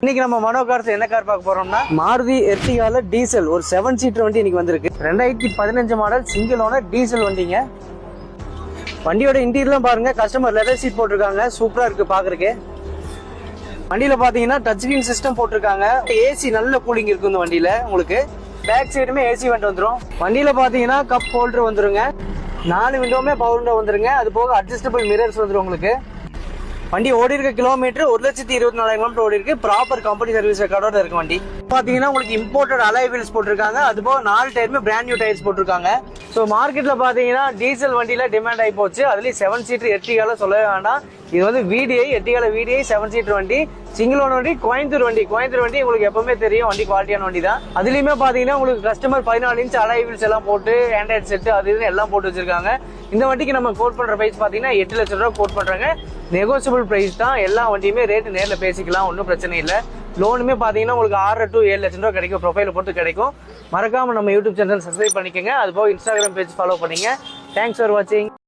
இன்னைக்கு நம்ம மனோ கார்ஸ் என்ன கார் பார்க்க போறோம்னா மாருதி எர்டிகால டீசல் ஒரு 7 சீட்டர் வண்டி இன்னைக்கு வந்திருக்கு. 2015 மாடல் சிங்கிள் ஓனர் டீசல் வண்டிங்க. வண்டியோட இன்டீரியர்லாம் பாருங்க, கஸ்டமர் லெதர் சீட் போட்டிருக்காங்க, சூப்பரா இருக்கு பாக்குறதுக்கு. வண்டியில பாத்தீங்கன்னா டச் ஸ்கிரீன் சிஸ்டம் போட்டிருக்காங்க, ஏசி நல்ல கூலிங் இருக்கு இந்த வண்டியில. உங்களுக்கு பேக் சைடுமே ஏசி வெண்ட் வந்துடும். வண்டியில பாத்தீங்கன்னா கப் ஹோல்டர் வந்துருங்க, 4 விண்டோமே பவர் விண்டோ வந்துருங்க. அது போக அட்ஜஸ்டபிள் மிரர்ஸ் வந்துடும் உங்களுக்கு. வண்டி ஓடி இருக்க கிலோமீட்டர் 1,24,000 கிலோமீட்டர் ஓடி இருக்கு. ப்ராப்பர் கம்பெனி சர்வீஸ் ரெக்கார்டோட இருக்கு வண்டி. பாத்தீங்கன்னா உங்களுக்கு இம்போர்ட்டட் அலாய் வீல்ஸ் போட்டிருக்காங்க. அது போக 4 டயருமே பிராண்ட் நியூ டயர்ஸ் போட்டிருக்காங்க. ஸோ மார்க்கெட்ல பாத்தீங்கன்னா டீசல் வண்டியில டிமாண்ட் ஆகி போச்சு. அதுலயும் 7 சீட்டர் எர்டிகால சொல்லவே வேண்டாம். இது வந்து VDI எர்டிகால VDI 7 சீட்டர் வண்டி, சிங்கிள் ஓனர் வண்டி, கோயம்புத்தூர் வண்டி உங்களுக்கு எப்பவுமே தெரியும், வண்டி குவாலிட்டியான வண்டி தான். அதுலயுமே பாத்தீங்கன்னா உங்களுக்கு கஸ்டமர் 14 இன்ச் அலாய் வீல்ஸ் எல்லாம் போட்டு ஆண்ட்ராய்ட் செட் அது இது எல்லாம் போட்டு வச்சிருக்காங்க. இந்த வண்டிக்கு நம்ம கோட் பண்ற பிரைஸ் பாத்தீங்கன்னா 8 லட்சம் ரூபாய் கோட் பண்றாங்க. நெகோசியபிள் பிரைஸ் தான். எல்லா வண்டியுமே ரேட்டு நேர்ல பேசிக்கலாம், ஒன்றும் பிரச்சனை இல்லை. லோனுமே பாத்தீங்கன்னா உங்களுக்கு 6 to 7 லட்சம் ரூபாய் கிடைக்கும், ப்ரொஃபைல பொறுத்து கிடைக்கும். மறக்காம நம்ம யூடியூப் சேனல் சப்ஸ்கிரைப் பண்ணிக்கோங்க. அது போக இன்ஸ்டாகிராம் பேஜ் ஃபாலோ பண்ணீங்க. தேங்க்ஸ் ஃபார் வாட்சிங்.